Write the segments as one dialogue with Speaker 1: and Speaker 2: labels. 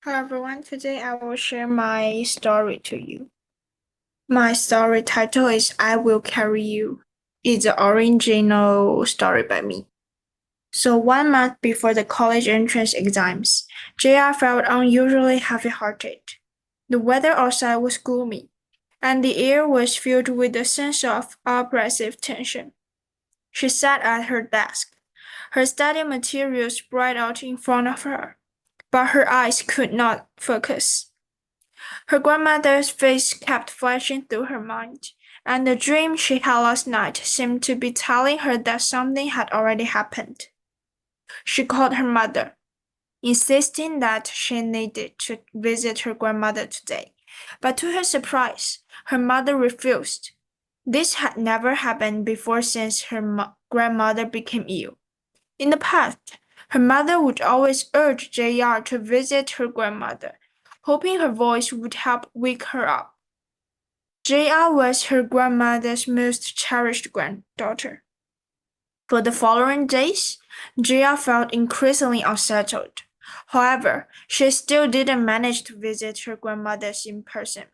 Speaker 1: Hello everyone, today I will share my story to you. My story title is I Will Carry You. It's an original story by me. So 1 month before the college entrance exams, JR felt unusually heavy-hearted. The weather outside was gloomy, and the air was filled with a sense of oppressive tension. She sat at her desk, her study materials spread out in front of her, but her eyes could not focus. Her grandmother's face kept flashing through her mind, and the dream she had last night seemed to be telling her that something had already happened. She called her mother, insisting that she needed to visit her grandmother today, but to her surprise, her mother refused. This had never happened before since her grandmother became ill. In the past, her mother would always urge JR to visit her grandmother, hoping her voice would help wake her up. JR was her grandmother's most cherished granddaughter. For the following days, JR felt increasingly unsettled. However, she still didn't manage to visit her grandmother in person.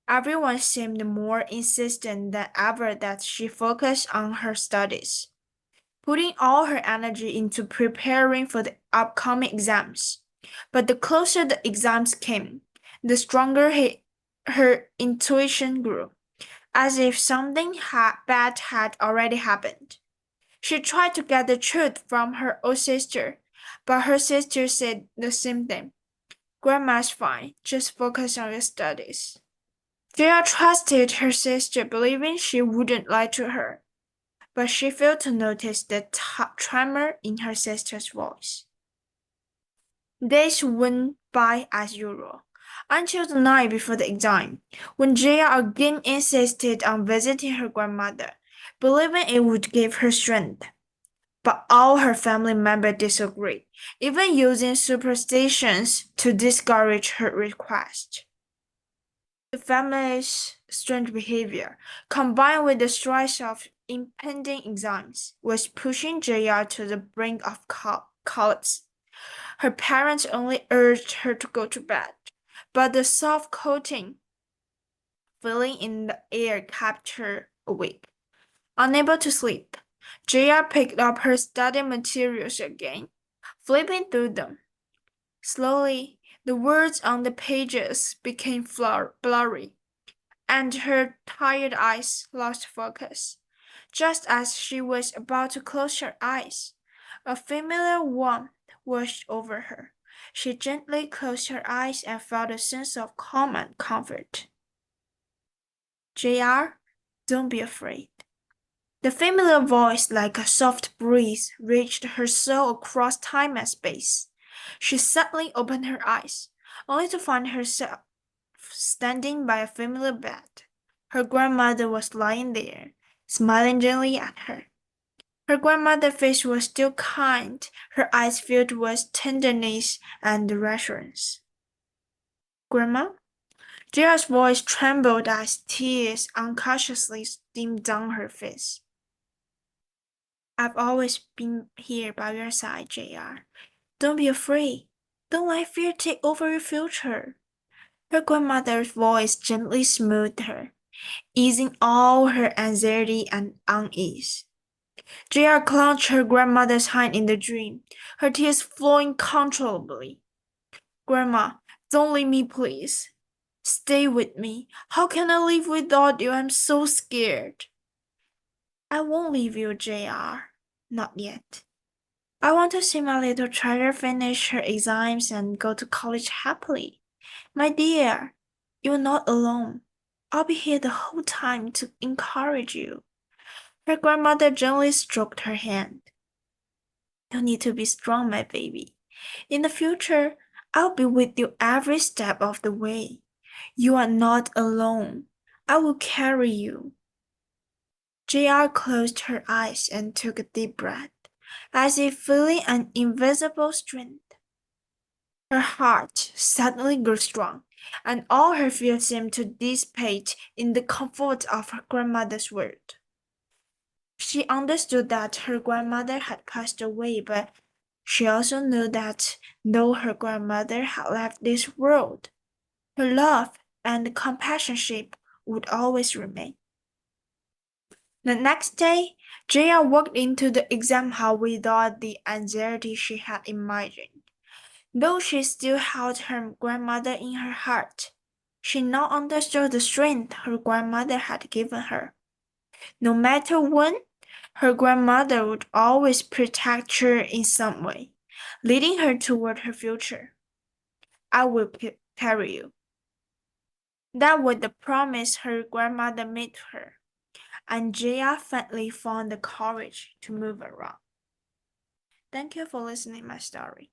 Speaker 1: Everyone seemed more insistent than ever that she focus on her studies, putting all her energy into preparing for the upcoming exams. But the closer the exams came, the stronger her intuition grew, as if something bad had already happened. She tried to get the truth from her old sister, but her sister said the same thing. Grandma's fine, just focus on your studies. Jaya trusted her sister, believing she wouldn't lie to her, but she failed to notice the tremor in her sister's voice. Days went by as usual, until the night before the exam, when Jaya again insisted on visiting her grandmother, believing it would give her strength. But all her family members disagreed, even using superstitions to discourage her request. The family's strange behavior, combined with the stress of impending exams, was pushing Jaya to the brink of collapse. Her parents only urged her to go to bed, but the soft coating feeling in the air kept her awake. Unable to sleep, Jaya picked up her study materials again, flipping through them. Slowly, the words on the pages became blurry, and her tired eyes lost focus. Just as she was about to close her eyes, a familiar warmth washed over her. She gently closed her eyes and felt a sense of calm and comfort. JR, don't be afraid. The familiar voice, like a soft breeze, reached her soul across time and space. She suddenly opened her eyes, only to find herself standing by a familiar bed. Her grandmother was lying there, smiling gently at her. Her grandmother's face was still kind, her eyes filled with tenderness and reassurance. Grandma? Jia's voice trembled as tears unconsciously streamed down her face. I've always been here by your side, JR. Don't be afraid. Don't let fear take over your future. Her grandmother's voice gently smoothed her, easing all her anxiety and unease. JR clutched her grandmother's hand in the dream, her tears flowing controllably. Grandma, don't leave me, please. Stay with me. How can I live without you? I'm so scared. I won't leave you, JR. Not yet. I want to see my little treasure finish her exams and go to college happily. My dear, you're not alone. I'll be here the whole time to encourage you. Her grandmother gently stroked her hand. You need to be strong, my baby. In the future, I'll be with you every step of the way. You are not alone. I will carry you. JR closed her eyes and took a deep breath, as if feeling an invisible strength. Her heart suddenly grew strong, and all her fears seemed to dissipate in the comfort of her grandmother's word. She understood that her grandmother had passed away, but She also knew that though her grandmother had left this world, her love and companionship would always remain. The next day, Jaya walked into the exam hall without the anxiety she had imagined. Though she still held her grandmother in her heart, she now understood the strength her grandmother had given her. No matter when, her grandmother would always protect her in some way, leading her toward her future. I will carry you. That was the promise her grandmother made to her, and Jaya finally found the courage to move around. Thank you for listening to my story.